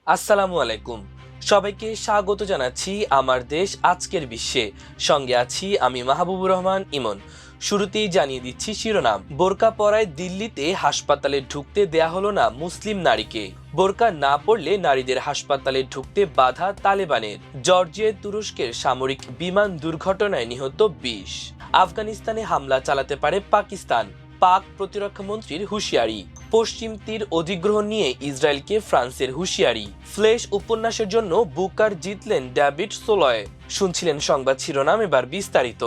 আসসালামু আলাইকুম। সবাইকে স্বাগত জানাচ্ছি আমার দেশ আজকের বিশ্বে। সঙ্গে আছি আমি মাহবুবুর রহমান ইমন। শুরুতেই জানিয়ে দিচ্ছি শিরোনাম। বোরকা পরায় দিল্লিতে হাসপাতালে ঢুকতে দেয়া হলো না মুসলিম নারীকে। বোরকা না পরলে নারীদের হাসপাতালে ঢুকতে বাধা তালেবানের। জর্জিয়ায় তুরস্কের সামরিক বিমান দুর্ঘটনায় নিহত ২০। আফগানিস্তানে হামলা চালাতে পারে পাকিস্তান, পাক প্রতিরক্ষা মন্ত্রীর হুঁশিয়ারি। পশ্চিম তীর অধিগ্রহণ নিয়ে ইসরায়েলকে ফ্রান্সের হুঁশিয়ারি। ফ্লেশ উপন্যাসের জন্য বুকার জিতলেন ডেভিড সোলয়। শুনছিলেন সংবাদ শিরোনাম, এবার বিস্তারিত।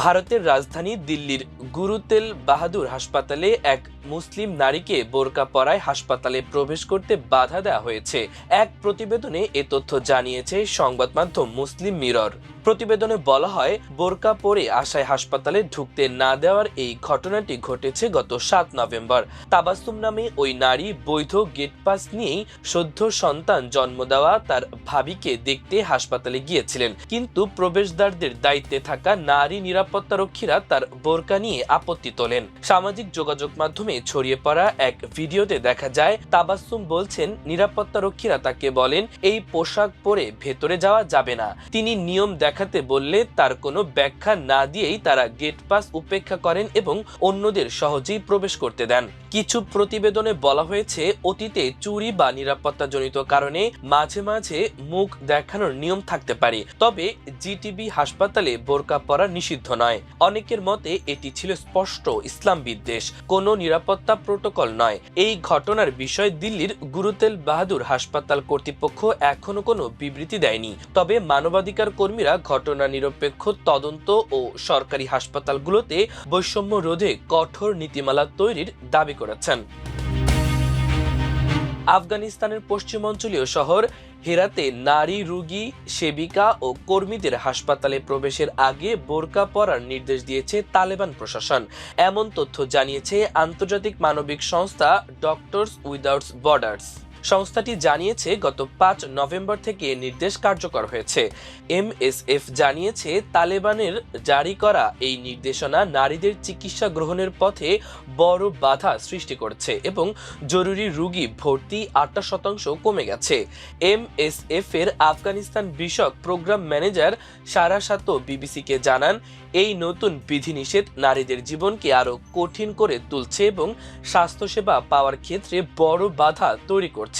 ভারতের রাজধানী দিল্লির গুরু তেল বাহাদুর হাসপাতালে এক মুসলিম নারীকে বোরকা পরায় হাসপাতালে প্রবেশ করতে বাধা দেওয়া হয়েছে। এক প্রতিবেদনে এ তথ্য জানিয়েছে সংবাদ মাধ্যম মুসলিম মিরর। প্রতিবেদনে বলা হয়, বোরকা পরে আশায় হাসপাতালে ঢুকতে না দেওয়ার এই ঘটনাটি ঘটেছে গত ৭ নভেম্বর। তাবাসসুম নামে ওই নারী বৈধ গেট পাস নিয়েই সদ্য সন্তান জন্ম দেওয়া তার ভাবিকে দেখতে হাসপাতালে গিয়েছিলেন, কিন্তু প্রবেশদ্বারদের দায়িত্বে থাকা নারী নিরাপত্তা রক্ষীরা তার বোরকা নিয়ে আপত্তি তোলেন। সামাজিক যোগাযোগ মাধ্যমে ছড়িয়ে পড়া এক ভিডিওতে দেখা যায়, তাবাসসুম বলছেন নিরাপত্তা রক্ষীরা তাকে বলেন এই পোশাক পরে ভেতরে যাওয়া যাবে না। তিনি নিয়ম দেখাতে বললে তার কোনো ব্যাখ্যা না দিয়েই তারা গেট পাস উপেক্ষা করেন এবং অন্যদের সহজেই প্রবেশ করতে দেন। কিছু প্রতিবেদনে বলা হয়েছে, অতীতে চুরি বা নিরাপত্তাজনিত কারণে মাঝে মাঝে মুখ দেখানোর নিয়ম থাকতে পারে, তবে জিটিবি হাসপাতালে বোরকা পরা নিষিদ্ধ নয়। অনেকের মতে এটি ছিল স্পষ্ট ইসলাম বিদ্বেষ, কোনো নিরাপত্তা প্রটোকল নয়। এই ঘটনার বিষয়ে দিল্লির গুরু তেল বাহাদুর হাসপাতাল কর্তৃপক্ষ এখনো কোনো বিবৃতি দেয়নি, তবে মানবাধিকার কর্মীরা ঘটনা নিরপেক্ষ তদন্ত ও সরকারি হাসপাতালগুলোতে বৈষম্য রোধে কঠোর নীতিমালা তৈরির দাবি করেছেন। আফগানিস্তানের পশ্চিমাঞ্চলীয় শহর হেরাতে নারী রোগী, সেবিকা ও কর্মীদের হাসপাতালে প্রবেশের আগে বোরকা পরার নির্দেশ দিয়েছে তালেবান প্রশাসন। এমন তথ্য জানিয়েছে আন্তর্জাতিক মানবিক সংস্থা ডক্টরস উইদাউট বর্ডার্স। সংস্থাটি জানিয়েছে, গত ৫ নভেম্বর থেকে নির্দেশ কার্যকর হয়েছে। এমএসএফ জানিয়েছে, তালেবানের জারি করা এই নির্দেশনা নারীদের চিকিৎসা গ্রহণের পথে বড় বাধা সৃষ্টি করছে এবং জরুরি রোগী ভর্তি ৮% কমে গেছে। এমএসএফ এর আফগানিস্তান বিষয়ক প্রোগ্রাম ম্যানেজার সারাসাতো বিবিসিকে জানান, এই নতুন বিধিনিষেধ নারীদের জীবনকে আরো কঠিন করে তুলছে এবং স্বাস্থ্যসেবা পাওয়ার ক্ষেত্রে বড় বাধা তৈরি করছে।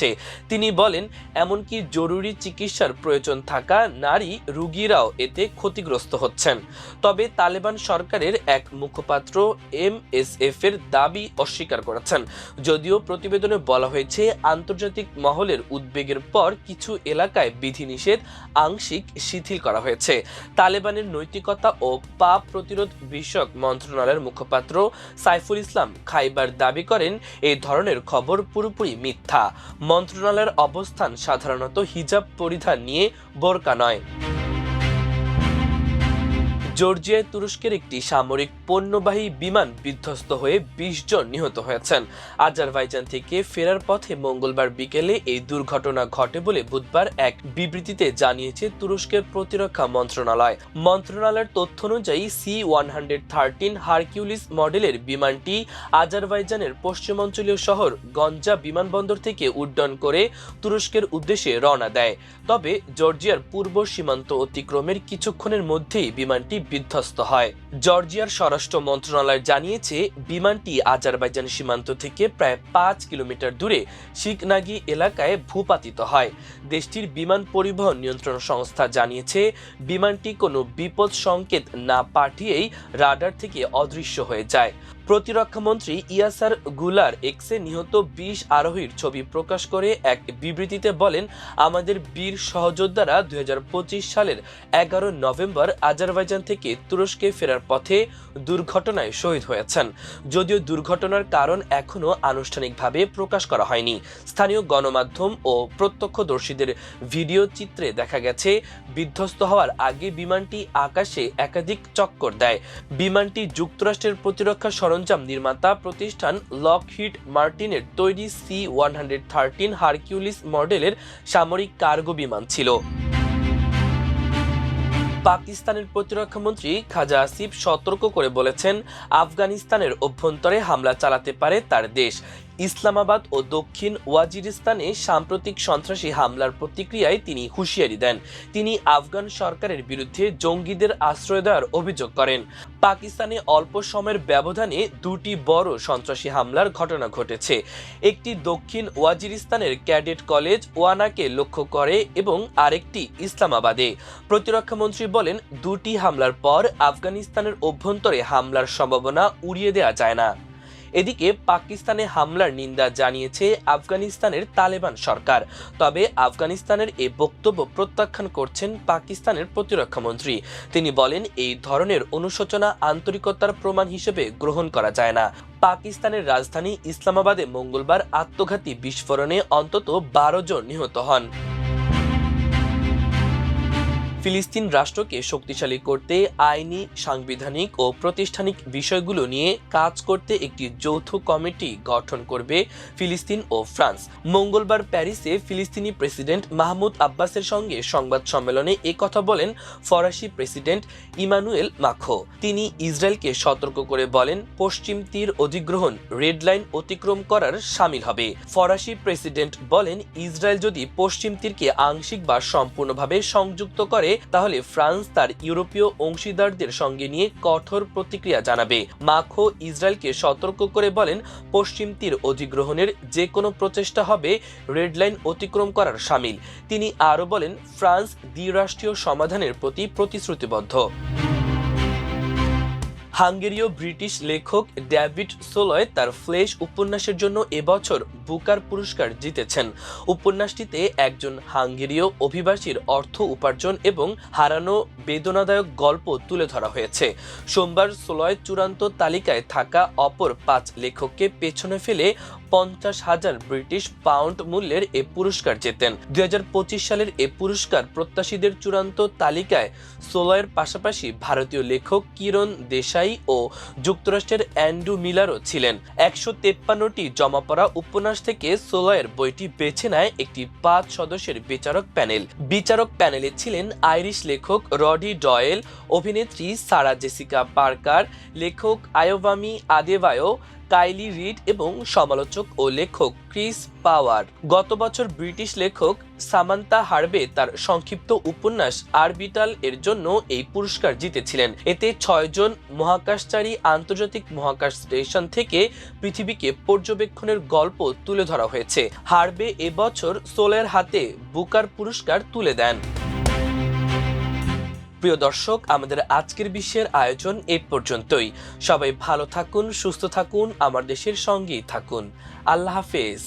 তিনি বলেন, এমনকি জরুরি চিকিৎসার প্রয়োজন থাকা নারী রোগীরাও এতে ক্ষতিগ্রস্ত হচ্ছেন। তবে তালেবান সরকারের এক মুখপাত্র এমএসএফ এর দাবি অস্বীকার করেছেন। যদিও প্রতিবেদনে বলা হয়েছে, আন্তর্জাতিক মহলের উদ্বেগের পর কিছু এলাকায় বিধিনিষেধ আংশিক শিথিল করা হয়েছে। তালেবানের নৈতিকতা ও পাপ প্রতিরোধ বিষয়ক মন্ত্রণালয়ের মুখপাত্র সাইফুল ইসলাম খাইবার দাবি করেন, এই ধরনের খবর পুরোপুরি মিথ্যা। মন্ত্রণালয়ের অবস্থান সাধারণত হিজাব পরিধান নিয়ে, বোরকা নয়। জর্জিয়ায় তুরস্কের একটি সামরিক পণ্যবাহী বিমান বিধ্বস্ত হয়ে ২০ জন নিহত হয়েছেন। আজারবাইজান থেকে ফেরার পথে মঙ্গলবার বিকেলে এই দুর্ঘটনা ঘটে বলে বুধবার এক বিবৃতিতে জানিয়েছে তুরস্কের প্রতিরক্ষা মন্ত্রণালয়। মন্ত্রণালয়ের তথ্য অনুযায়ী C-113 হারকিউলিস মডেলের বিমানটি আজারবাইজানের পশ্চিমাঞ্চলীয় শহর গঞ্জা বিমানবন্দর থেকে উড্ডয়ন করে তুরস্কের উদ্দেশ্যে রওনা দেয়। তবে জর্জিয়ার পূর্ব সীমান্ত অতিক্রমের কিছুক্ষণের মধ্যেই বিমানটি বিধ্বস্ত হয়। জর্জিয়ার স্বরাষ্ট্র মন্ত্রণালয় জানিয়েছে, বিমানটি আজারবাইজান সীমান্ত থেকে প্রায় ৫ কিলোমিটার দূরে শিকনাগি এলাকায় ভূপাতিত হয়। দেশটির বিমান পরিবহন নিয়ন্ত্রণ সংস্থা জানিয়েছে, বিমানটি কোনো বিপদ সংকেত না পাঠিয়েই রাডার থেকে অদৃশ্য হয়ে যায়। প্রতিরক্ষামন্ত্রী ইয়াসার গুলার এক্সে নিহত ২০ আরোহীর ছবি প্রকাশ করে এক বিবৃতিতে বলেন, আমাদের বীর সহযোদ্ধারা ২০২৫ সালের ১১ নভেম্বর আজারবাইজান থেকে তুরস্কে ফেরার পথে দুর্ঘটনায় শহীদ হয়েছেন। যদিও দুর্ঘটনার কারণ এখনও আনুষ্ঠানিকভাবে প্রকাশ করা হয়নি। স্থানীয় গণমাধ্যম ও প্রত্যক্ষদর্শীদের ভিডিও চিত্রে দেখা গেছে, বিধ্বস্ত হওয়ার আগে বিমানটি আকাশে একাধিক চক্কর দেয়। বিমানটি যুক্তরাষ্ট্রের প্রতিরক্ষা সরঞ্জাম নির্মাতা প্রতিষ্ঠান লকহিড মার্টিনের তৈরি C-113 হারকিউলিস মডেলের সামরিক কার্গো বিমান ছিল। পাকিস্তানের প্রতিরক্ষামন্ত্রী খাজা আসিফ সতর্ক করে বলেছেন, আফগানিস্তানের অভ্যন্তরে হামলা চালাতে পারে তার দেশ। ইসলামাবাদ ও দক্ষিণ ওয়াজিরিস্তানে সাম্প্রতিক সন্ত্রাসী হামলার প্রতিক্রিয়ায় তিনি হুঁশিয়ারি দেন। তিনি আফগান সরকারের বিরুদ্ধে জঙ্গিদের আশ্রয় দেওয়ার অভিযোগ করেন। পাকিস্তানে অল্প সময়ের ব্যবধানে দুটি বড় সন্ত্রাসী হামলার ঘটনা ঘটেছে। একটি দক্ষিণ ওয়াজিরিস্তানের ক্যাডেট কলেজ ওয়ানাকে লক্ষ্য করে এবং আরেকটি ইসলামাবাদে। প্রতিরক্ষামন্ত্রী বলেন, দুটি হামলার পর আফগানিস্তানের অভ্যন্তরে হামলার সম্ভাবনা উড়িয়ে দেওয়া যায় না। এদিকে পাকিস্তানে হামলার নিন্দা জানিয়েছে আফগানিস্তানের তালেবান সরকার। তবে আফগানিস্তানের এই বক্তব্য প্রত্যাখ্যান করছেন পাকিস্তানের প্রতিরক্ষামন্ত্রী। তিনি বলেন, এই ধরনের অনুশোচনা আন্তরিকতার প্রমাণ হিসেবে গ্রহণ করা যায় না। পাকিস্তানের রাজধানী ইসলামাবাদে মঙ্গলবার আত্মঘাতী বিস্ফোরণে অন্তত 12 জন নিহত হন। ফিলিস্তিন রাষ্ট্রকে শক্তিশালী করতে আইনি, সাংবিধানিক ও প্রাতিষ্ঠানিক বিষয়গুলো নিয়ে কাজ করতে একটি যৌথ কমিটি গঠন করবে ফিলিস্তিন ও ফ্রান্স। মঙ্গলবার প্যারিসে ফিলিস্তিনি প্রেসিডেন্ট মাহমুদ আব্বাসের সঙ্গে সংবাদ সম্মেলনে একথা বলেন ফরাসি প্রেসিডেন্ট ইমানুয়েল মাখো। তিনি ইসরায়েলকে সতর্ক করে বলেন, পশ্চিম তীর অধিগ্রহণ রেড লাইন অতিক্রম করার শামিল হবে। ফরাসি প্রেসিডেন্ট বলেন, ইসরায়েল যদি পশ্চিম তীরকে আংশিক বা সম্পূর্ণভাবে সংযুক্ত করে তাহলে ফ্রান্স তার ইউরোপীয় অংশীদারদের সঙ্গে নিয়ে কঠোর প্রতিক্রিয়া জানাবে। মাখো ইসরায়েলকে সতর্ক করে বলেন, পশ্চিম তীর অধিগ্রহণের যে কোনো প্রচেষ্টা হবে রেড লাইন অতিক্রম করার শামিল। তিনি আরও বলেন, ফ্রান্স দ্বিরাষ্ট্রীয় সমাধানের প্রতি প্রতিশ্রুতিবদ্ধ। হাঙ্গেরীয় ব্রিটিশ লেখক ডেভিড সোলয় তার ফ্লেশ উপন্যাসের জন্য এবছর বুকার পুরস্কার জিতেছেন। উপন্যাসটিতে একজন হাঙ্গেরীয় অভিবাসীর অর্থ উপার্জন এবং হারানো বেদনাদায়ক গল্প তুলে ধরা হয়েছে। সোমবার সোলয় চূড়ান্ত তালিকায় থাকা অপর 5 লেখককে পেছনে ফেলে 50,000 ব্রিটিশ পাউন্ড মূল্যের এ পুরস্কার জেতেন। 2025 সালের এ পুরস্কার প্রত্যাশীদের চূড়ান্ত তালিকায় সোলয়ের পাশাপাশি ভারতীয় লেখক কিরণ দেশাই ও যুক্তরাষ্ট্রের অ্যান্ড্রু মিলারও ছিলেন। 153টি জমা পড়া উপন্যাস থেকে সোলয়ের বইটি বেছে নেয় একটি 5 সদস্যের বিচারক প্যানেল। বিচারক প্যানেলে ছিলেন আইরিশ লেখক রডি ডয়েল, অভিনেত্রী সারা জেসিকা পার্কার, লেখক আয়োভামি আদেবায়ো, কাইলি রিড এবং সমালোচক ও লেখক ক্রিস পাওয়ার। গত বছর ব্রিটিশ লেখক সামান্থা হার্বে তার সংক্ষিপ্ত উপন্যাস আরবিটাল এর জন্য এই পুরস্কার জিতেছিলেন। এতে 6 জন মহাকাশচারী আন্তর্জাতিক মহাকাশ স্টেশন থেকে পৃথিবীকে পর্যবেক্ষণের গল্প তুলে ধরা হয়েছে। হার্বে এবছর সোলের হাতে বুকার পুরস্কার তুলে দেন। প্রিয় দর্শক, আমাদের আজকের বিশ্বের আয়োজন এই পর্যন্তই। সবাই ভালো থাকুন, সুস্থ থাকুন, আমার দেশের সঙ্গেই থাকুন। আল্লাহ হাফেজ।